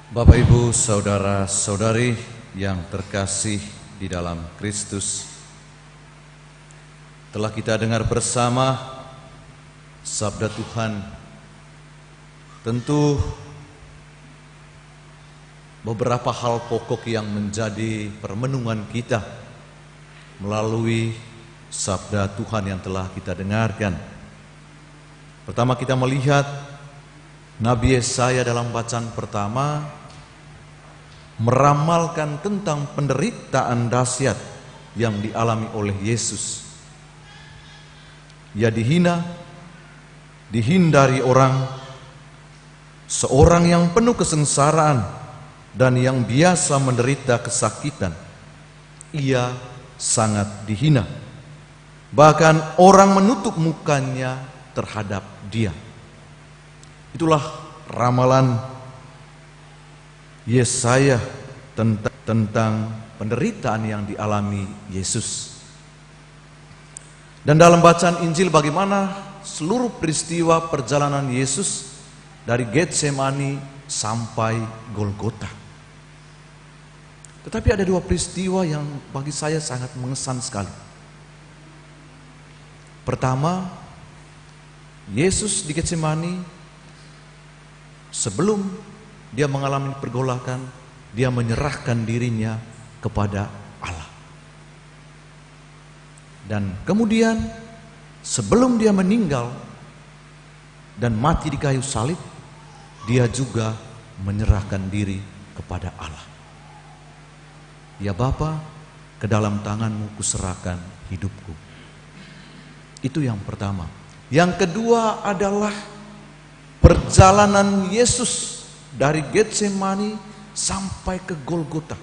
Bapak, Ibu, saudara-saudari yang terkasih di dalam Kristus, telah kita dengar bersama sabda Tuhan. Tentu beberapa hal pokok yang menjadi permenungan kita melalui sabda Tuhan yang telah kita dengarkan. Pertama, kita melihat Nabi Yesaya dalam bacaan pertama meramalkan tentang penderitaan dahsyat yang dialami oleh Yesus. Ia dihina, dihindari orang, seorang yang penuh kesengsaraan dan yang biasa menderita kesakitan. Ia sangat dihina. Bahkan orang menutup mukanya terhadap dia. Itulah ramalan Yesaya tentang penderitaan yang dialami Yesus. Dan dalam bacaan Injil bagaimana seluruh peristiwa perjalanan Yesus dari Getsemani sampai Golgota. Tetapi ada dua peristiwa yang bagi saya sangat mengesan sekali. Pertama, Yesus di Getsemani, sebelum dia mengalami pergolakan, dia menyerahkan dirinya kepada Allah. Dan kemudian sebelum dia meninggal dan mati di kayu salib, dia juga menyerahkan diri kepada Allah. Ya Bapa, ke dalam tanganmu kuserahkan hidupku. Itu yang pertama. Yang kedua adalah perjalanan Yesus dari Getsemani sampai ke Golgota.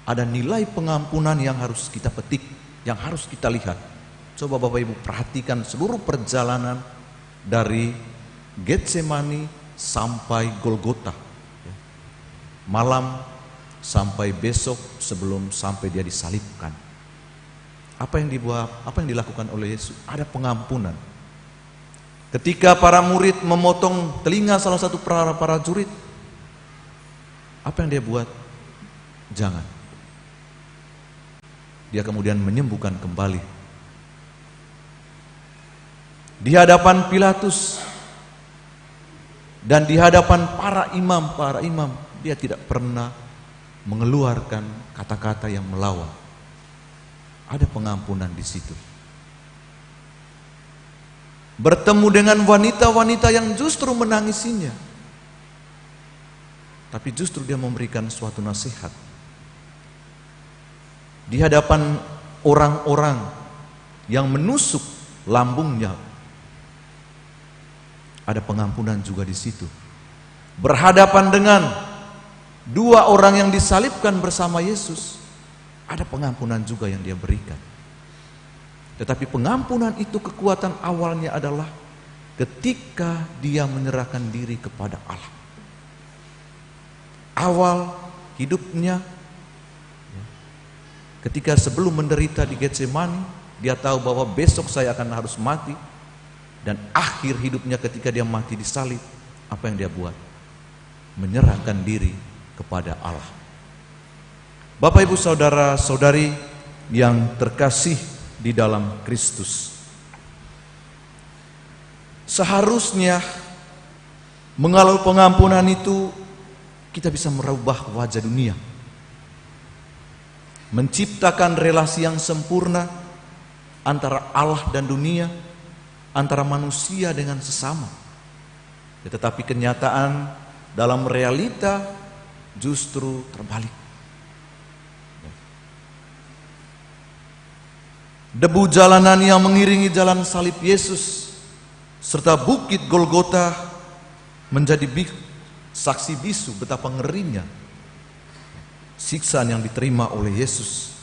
Ada nilai pengampunan yang harus kita petik, yang harus kita lihat. Coba Bapak Ibu perhatikan seluruh perjalanan dari Getsemani sampai Golgota. Malam sampai besok sebelum sampai dia disalibkan. Apa yang dilakukan oleh Yesus? Ada pengampunan. Ketika para murid memotong telinga salah satu prajurit, apa yang dia buat? Jangan. Dia kemudian menyembuhkan kembali. Di hadapan Pilatus dan di hadapan para imam, dia tidak pernah mengeluarkan kata-kata yang melawan. Ada pengampunan di situ. Bertemu dengan wanita-wanita yang justru menangisinya, tapi justru dia memberikan suatu nasihat. Di hadapan orang-orang yang menusuk lambungnya, ada pengampunan juga di situ. Berhadapan dengan dua orang yang disalibkan bersama Yesus, ada pengampunan juga yang dia berikan. Tetapi pengampunan itu kekuatan awalnya adalah ketika dia menyerahkan diri kepada Allah. Awal hidupnya, ketika sebelum menderita di Getsemani, dia tahu bahwa besok saya akan harus mati. Dan akhir hidupnya ketika dia mati di salib, apa yang dia buat? Menyerahkan diri kepada Allah. Bapak, Ibu, saudara-saudari yang terkasih di dalam Kristus, seharusnya mengalami pengampunan itu kita bisa merubah wajah dunia, menciptakan relasi yang sempurna antara Allah dan dunia, antara manusia dengan sesama. Tetapi kenyataan dalam realita justru terbalik. Debu jalanan yang mengiringi jalan salib Yesus serta bukit Golgota menjadi saksi bisu betapa ngerinya siksaan yang diterima oleh Yesus.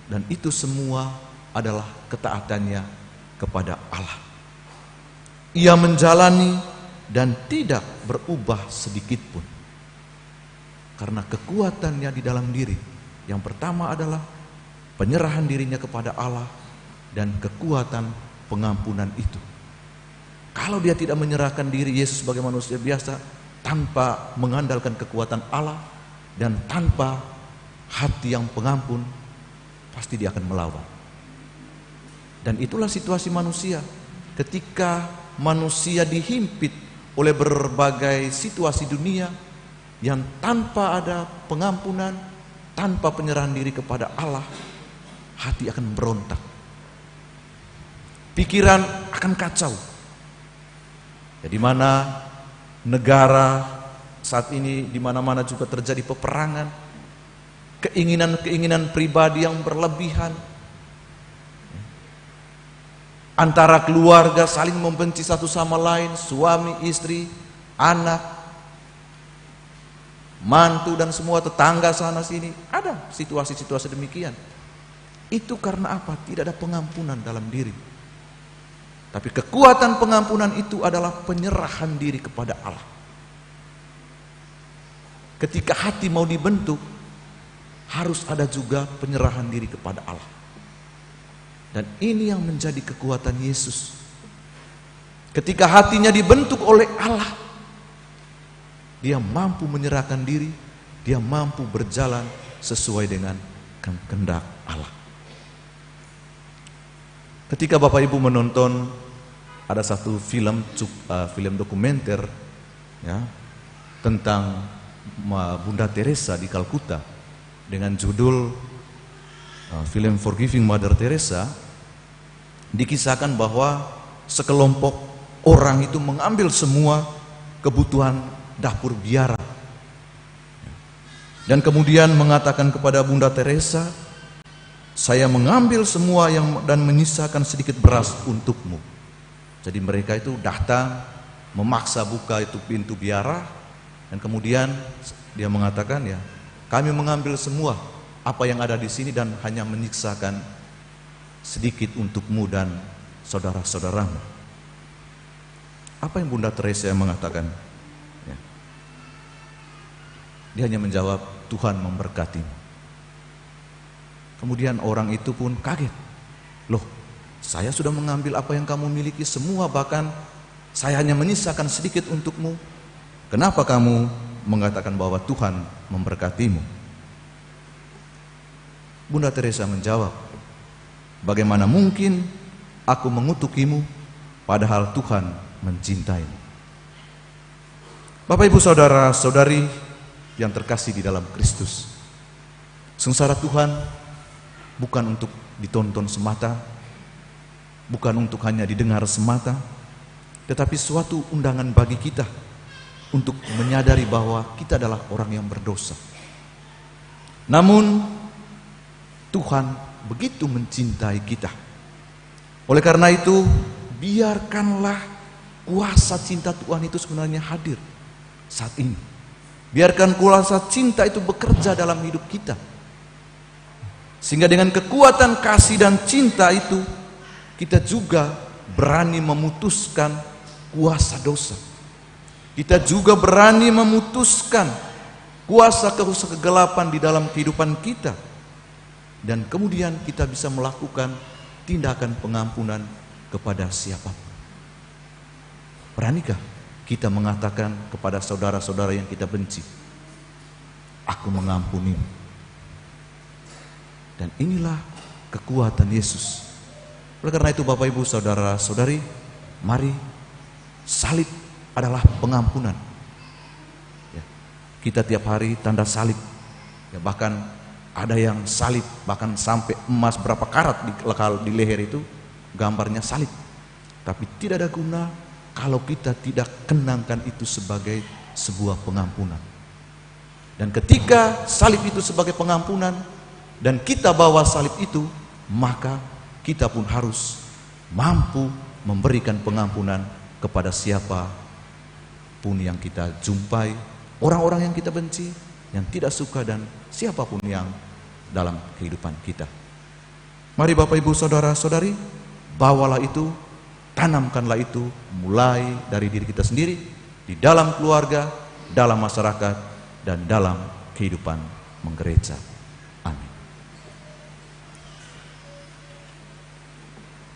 Dan itu semua adalah ketaatannya kepada Allah. Ia menjalani dan tidak berubah sedikit pun, karena kekuatannya di dalam diri. Yang pertama adalah penyerahan dirinya kepada Allah dan kekuatan pengampunan itu. Kalau dia tidak menyerahkan diri Yesus sebagai manusia biasa, tanpa mengandalkan kekuatan Allah dan tanpa hati yang pengampun, pasti dia akan melawan. Dan itulah situasi manusia. Ketika manusia dihimpit oleh berbagai situasi dunia yang tanpa ada pengampunan, tanpa penyerahan diri kepada Allah, hati akan berontak. Pikiran akan kacau. Di mana negara saat ini di mana-mana juga terjadi peperangan, keinginan-keinginan pribadi yang berlebihan, antara keluarga saling membenci satu sama lain, suami, istri, anak, mantu dan semua tetangga sana sini. Ada situasi-situasi demikian. Itu karena apa? Tidak ada pengampunan dalam diri. Tapi kekuatan pengampunan itu adalah penyerahan diri kepada Allah. Ketika hati mau dibentuk, harus ada juga penyerahan diri kepada Allah. Dan ini yang menjadi kekuatan Yesus. Ketika hatinya dibentuk oleh Allah, dia mampu menyerahkan diri, dia mampu berjalan sesuai dengan kehendak Allah. Ketika Bapak Ibu menonton ada satu film dokumenter ya, tentang Bunda Teresa di Kalkuta dengan judul film Forgiving Mother Teresa, dikisahkan bahwa sekelompok orang itu mengambil semua kebutuhan dapur biara dan kemudian mengatakan kepada Bunda Teresa, saya mengambil semua dan menyisakan sedikit beras untukmu. Jadi mereka itu datang, memaksa buka itu pintu biara, dan kemudian dia mengatakan, ya, kami mengambil semua apa yang ada di sini dan hanya menyisakan sedikit untukmu dan saudara-saudaramu. Apa yang Bunda Teresa mengatakan? Ya. Dia hanya menjawab, Tuhan memberkatimu. Kemudian orang itu pun kaget. Loh, saya sudah mengambil apa yang kamu miliki semua, bahkan saya hanya menyisakan sedikit untukmu. Kenapa kamu mengatakan bahwa Tuhan memberkatimu? Bunda Teresa menjawab, bagaimana mungkin aku mengutukimu padahal Tuhan mencintaimu. Bapak Ibu saudara-saudari yang terkasih di dalam Kristus, sengsara Tuhan bukan untuk ditonton semata, bukan untuk hanya didengar semata, tetapi suatu undangan bagi kita untuk menyadari bahwa kita adalah orang yang berdosa. Namun Tuhan begitu mencintai kita. Oleh karena itu, biarkanlah kuasa cinta Tuhan itu sebenarnya hadir saat ini. Biarkan kuasa cinta itu bekerja dalam hidup kita. Sehingga dengan kekuatan kasih dan cinta itu, kita juga berani memutuskan kuasa dosa. Kita juga berani memutuskan kuasa kegelapan di dalam kehidupan kita. Dan kemudian kita bisa melakukan tindakan pengampunan kepada siapapun. Beranikah kita mengatakan kepada saudara-saudara yang kita benci, aku mengampunimu? Dan inilah kekuatan Yesus. Oleh karena itu Bapak Ibu saudara-saudari, mari, salib adalah pengampunan. Ya, kita tiap hari tanda salib. Ya, bahkan ada yang salib, bahkan sampai emas berapa karat di leher itu gambarnya salib. Tapi tidak ada guna kalau kita tidak kenangkan itu sebagai sebuah pengampunan. Dan ketika salib itu sebagai pengampunan dan kita bawa salib itu, maka kita pun harus mampu memberikan pengampunan kepada siapa pun yang kita jumpai, orang-orang yang kita benci, yang tidak suka, dan siapapun yang dalam kehidupan kita. Mari Bapak Ibu saudara-saudari, bawalah itu, tanamkanlah itu mulai dari diri kita sendiri, di dalam keluarga, dalam masyarakat, dan dalam kehidupan menggereja.